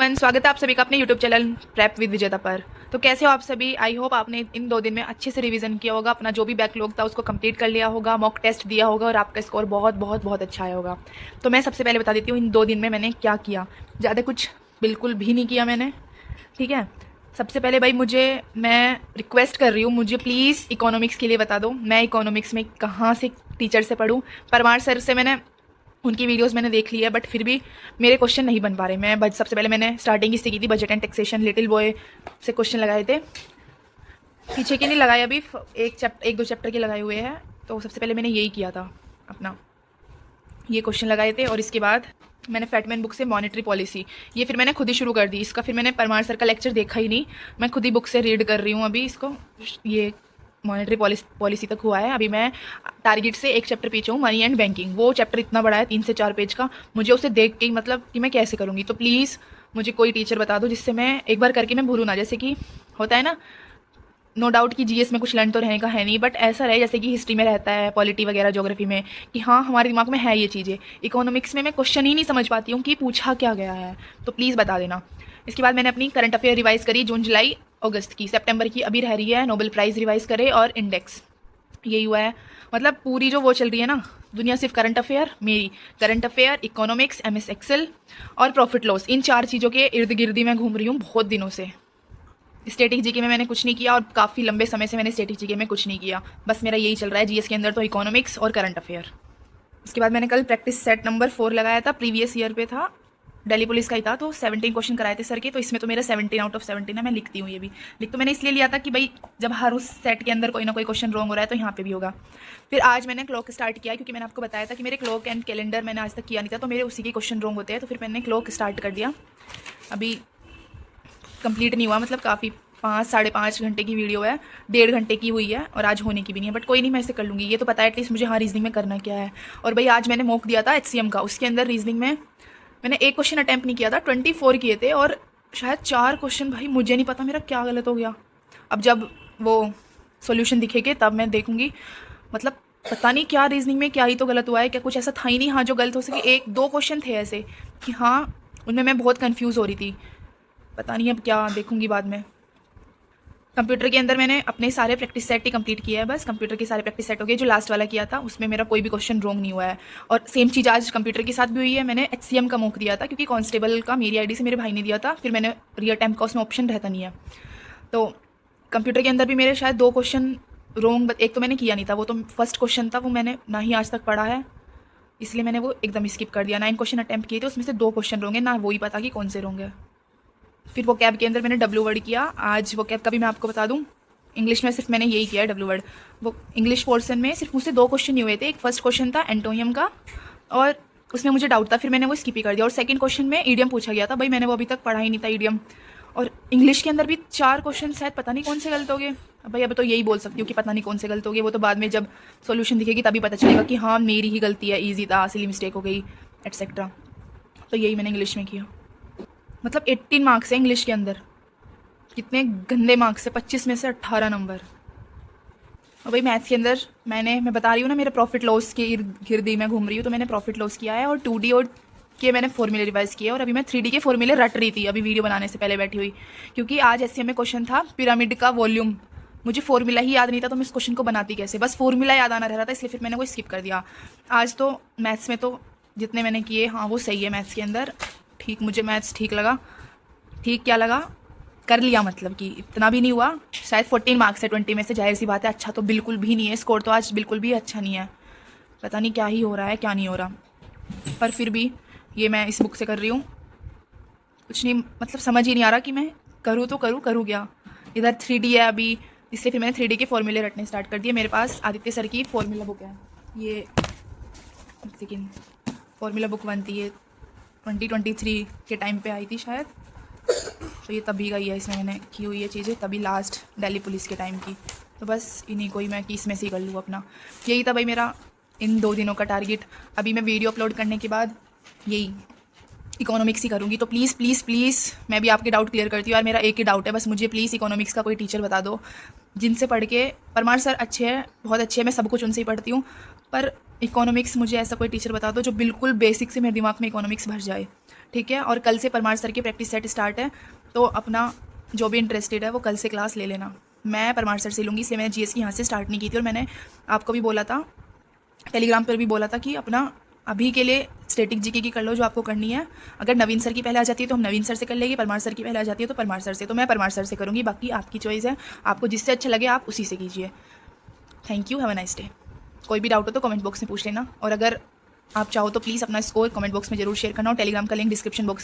स्वागत है आप सभी का अपने यूट्यूब चैनल प्रैप विद विजेता पर। तो कैसे हो आप सभी। आई होप आपने इन 2 दिन में अच्छे से रिवीजन किया होगा, अपना जो भी बैकलॉग था उसको कंप्लीट कर लिया होगा, मॉक टेस्ट दिया होगा और आपका स्कोर बहुत बहुत बहुत अच्छा आया होगा। तो मैं सबसे पहले बता देती हूँ इन 2 दिन में मैंने क्या किया। ज़्यादा कुछ बिल्कुल भी नहीं किया मैंने, ठीक है। सबसे पहले भाई मैं रिक्वेस्ट कर रही हूँ, मुझे प्लीज़ इकोनॉमिक्स के लिए बता दो, मैं इकोनॉमिक्स में कहाँ से टीचर से पढ़ूँ। परमार सर से मैंने उनकी वीडियोस मैंने देख ली है, बट फिर भी मेरे क्वेश्चन नहीं बन पा रहे। सबसे पहले मैंने स्टार्टिंग इससे की थी, budget and taxation little boy से क्वेश्चन लगाए थे। पीछे के नहीं लगाए, अभी एक दो चैप्टर के लगाए हुए हैं। तो सबसे पहले मैंने यही किया था, अपना ये क्वेश्चन लगाए थे। और इसके बाद मैंने फैटमैन बुक से मॉनेटरी पॉलिसी, ये फिर मैंने खुद ही शुरू कर दी इसका। फिर मैंने परमार सर का लेक्चर देखा ही नहीं, मैं खुद ही बुक से रीड कर रही हूँ अभी इसको। ये मॉनेटरी पॉलिसी तक हुआ है। अभी मैं टारगेट से एक चैप्टर पीछे हूँ, मनी एंड बैंकिंग। वो चैप्टर इतना बड़ा है, 3 से 4 पेज का। मुझे उसे देख के ही मतलब कि मैं कैसे करूँगी। तो प्लीज़ मुझे कोई टीचर बता दो जिससे मैं एक बार करके मैं भूलूँ ना। जैसे कि होता है ना, नो डाउट कि जीएस में कुछ लर्न तो रहने का है नहीं, बट ऐसा रहे जैसे कि हिस्ट्री में रहता है, पॉलिटी वगैरह ज्योग्राफी में, कि हाँ हमारे दिमाग में है ये चीज़ें। इकोनॉमिक्स में मैं क्वेश्चन ही नहीं समझ पाती हूँ कि पूछा क्या गया है। तो प्लीज़ बता देना। इसके बाद मैंने अपनी करंट अफेयर रिवाइज़ करी, जून जुलाई अगस्त की, सितंबर की अभी रह रही है। नोबेल प्राइज़ रिवाइज़ करे और इंडेक्स, यही हुआ है। मतलब पूरी जो वो चल रही है ना दुनिया, सिर्फ करंट अफेयर, मेरी current affair, economics, MS Excel और प्रॉफिट लॉस, इन 4 चीज़ों के इर्द गिर्द ही मैं घूम रही हूँ बहुत दिनों से। स्टैटिक जीके में मैंने कुछ नहीं किया और काफ़ी लंबे समय से मैंने स्टैटिक जीके में कुछ नहीं किया। बस मेरा यही चल रहा है जीएस के अंदर, तो इकोनॉमिक्स और करंट अफेयर। उसके बाद मैंने कल प्रैक्टिस सेट नंबर 4 लगाया था, प्रीवियस ईयर पे था, दिल्ली पुलिस का ही था। तो 17 क्वेश्चन कराए थे सर के। तो इसमें तो मेरा 17 आउट ऑफ 17 है। मैं लिखती हूँ, ये भी लिख तो मैंने इसलिए लिया था कि भाई जब हर उस सेट के अंदर कोई ना कोई क्वेश्चन रॉन्ग हो रहा है तो यहाँ पे भी होगा। फिर आज मैंने क्लॉक स्टार्ट किया, क्योंकि मैंने आपको बताया था कि मेरे क्लॉक एंड कैलेंडर मैंने आज तक किया नहीं था, तो मेरे उसी के क्वेश्चन रॉन्ग होते हैं। तो फिर मैंने क्लॉक स्टार्ट कर दिया। अभी कंप्लीट नहीं हुआ, मतलब काफ़ी 5-5.5 घंटे की वीडियो है, 1.5 घंटे की हुई है और आज होने की भी नहीं है। बट कोई नहीं, मैं इसे कर लूँगी। ये तो पता है एटलीस्ट मुझे हाँ रीजनिंग में करना क्या है। और भाई आज मैंने मॉक दिया था एचसीएम का, उसके अंदर रीजनिंग में मैंने एक क्वेश्चन अटैम्प्ट नहीं किया था, 24 किए थे और शायद 4 क्वेश्चन। भाई मुझे नहीं पता मेरा क्या गलत हो गया। अब जब वो सॉल्यूशन दिखेगे तब मैं देखूंगी। मतलब पता नहीं क्या रीजनिंग में क्या ही तो गलत हुआ है, क्या कुछ ऐसा था ही नहीं हाँ जो गलत हो सके। 1-2 क्वेश्चन थे ऐसे कि हाँ उनमें मैं बहुत कंफ्यूज हो रही थी। पता नहीं अब क्या, देखूंगी बाद में। कंप्यूटर के अंदर मैंने अपने सारे प्रैक्टिस सेट ही कंप्लीट किया है। बस कंप्यूटर के सारे प्रैक्टिस सेट हो गए। जो लास्ट वाला किया था उसमें मेरा कोई भी क्वेश्चन रॉन्ग नहीं हुआ है। और सेम चीज़ आज कंप्यूटर के साथ भी हुई है। मैंने एचसीएम का मॉक दिया था, क्योंकि कांस्टेबल का मेरी आईडी से मेरे भाई ने दिया था। फिर मैंने रियल टाइम का उसमें ऑप्शन रहता नहीं है। तो कंप्यूटर के अंदर भी मेरे शायद 2 क्वेश्चन रॉन्ग, एक तो मैंने किया नहीं था, वो तो फर्स्ट क्वेश्चन था, वो मैंने ना ही आज तक पढ़ा है, इसलिए मैंने वो एकदम स्किप कर दिया। 9 क्वेश्चन अटैम्प्ट किए थे, उसमें से 2 क्वेश्चन रॉन्ग है, ना वही पता कि कौन से रॉन्ग है। फिर वो कैब के अंदर मैंने डब्ल्यू वर्ड किया। आज वो कैब का भी मैं आपको बता दूँ, इंग्लिश में सिर्फ मैंने यही किया है डब्ल्यू वर्ड। वो इंग्लिश पोर्सन में सिर्फ मुझसे 2 क्वेश्चन ही हुए थे। एक फर्स्ट क्वेश्चन था एंटोनियम का और उसमें मुझे डाउट था, फिर मैंने वो स्किप ही कर दिया। और सेकंड क्वेश्चन में ईडियम पूछा गया था, भाई मैंने वो अभी तक पढ़ा ही नहीं था ईडियम। और इंग्लिश के अंदर भी 4 क्वेश्चन शायद पता नहीं कौन से गलत हो गए। अब भाई अब तो यही बोल सकती हूँ कि पता नहीं कौन से गलत हो गए, वो तो बाद में जब सोल्यूशन दिखेगी तभी पता चलेगा कि हाँ मेरी ही गलती है, ईजी था, सिली मिस्टेक हो गई एट्सेट्रा। तो यही मैंने इंग्लिश में किया। मतलब 18 मार्क्स है इंग्लिश के अंदर, कितने गंदे मार्क्स है, 25 में से 18 नंबर। और भाई मैथ्स के अंदर मैं बता रही हूँ ना, मेरे प्रॉफिट लॉस के इर्द गिर्द ही मैं घूम रही हूँ। तो मैंने प्रॉफिट लॉस किया है और 2D और के मैंने फॉर्मूले रिवाइज किए। और अभी मैं 3D के फॉर्मूले रट रही थी अभी वीडियो बनाने से पहले बैठी हुई, क्योंकि आज एससीएम में क्वेश्चन था पिरामिड का वॉल्यूम। मुझे फॉर्मूला ही याद नहीं था, तो मैं इस क्वेश्चन को बनाती कैसे, बस फॉर्मूला याद आना रह रहा था, इसलिए फिर मैंने वो स्किप कर दिया। आज तो मैथ्स में तो जितने मैंने किए हाँ वो सही है मैथ्स के अंदर, ठीक, मुझे मैथ्स ठीक लगा। ठीक क्या लगा, कर लिया, मतलब कि इतना भी नहीं हुआ। शायद 14 मार्क्स है 20 में से, जाहिर सी बात है अच्छा तो बिल्कुल भी नहीं है, स्कोर तो आज बिल्कुल भी अच्छा नहीं है। पता नहीं क्या ही हो रहा है क्या नहीं हो रहा, पर फिर भी ये मैं इस बुक से कर रही हूँ। कुछ नहीं, मतलब समझ ही नहीं आ रहा कि मैं करूँ तो करूँ क्या। इधर 3D है अभी, इसलिए फिर मैंने 3D के फॉर्मूले रटने स्टार्ट कर दिए। मेरे पास आदित्य सर की फॉर्मूला बुक है, ये सेकेंड फॉर्मूला बुक 1 थी, ये 2023 के टाइम पे आई थी शायद। तो ये तभी का ही है, इसमें मैंने की हुई है चीज़ें तभी लास्ट दिल्ली पुलिस के टाइम की। तो बस इन्हीं को ही मैं कि इसमें से ही कर लूँ अपना। यही था भाई मेरा इन 2 दिनों का टारगेट। अभी मैं वीडियो अपलोड करने के बाद यही इकोनॉमिक्स ही करूँगी। तो प्लीज़ प्लीज़ प्लीज़ मैं भी आपके डाउट क्लियर करती हूँ यार, मेरा एक ही डाउट है बस, मुझे प्लीज़ इकोनॉमिक्स का कोई टीचर बता दो जिनसे पढ़ के, परमार सर अच्छे हैं, बहुत अच्छे हैं, मैं सब कुछ उनसे ही पढ़ती हूँ, पर इकोनॉमिक्स मुझे ऐसा कोई टीचर बता दो जो बिल्कुल बेसिक से मेरे दिमाग में इकोनॉमिक्स भर जाए। ठीक है। और कल से परमार सर की प्रैक्टिस सेट स्टार्ट है, तो अपना जो भी इंटरेस्टेड है वो कल से क्लास ले लेना। मैं परमार सर से लूँगी, इसलिए मैंने जीएस की यहाँ से स्टार्ट नहीं की थी। और मैंने आपको भी बोला था, टेलीग्राम पर भी बोला था कि अपना अभी के लिए स्टैटिक जीके की कर लो जो आपको करनी है। अगर नवीन सर की पहले आ जाती है तो हम नवीन सर से कर लेंगे, परमार सर की पहले आ जाती है तो परमार सर से। तो मैं परमार सर से करूँगी, बाकी आपकी चॉइस है, आपको जिससे अच्छा लगे आप उसी से कीजिए। Thank you, have a nice day. कोई भी डाउट हो तो कमेंट बॉक्स में पूछ लेना, और अगर आप चाहो तो प्लीज़ अपना स्कोर कमेंट बॉक्स में जरूर शेयर करना, और टेलीग्राम का लिंक डिस्क्रिप्शन बॉक्स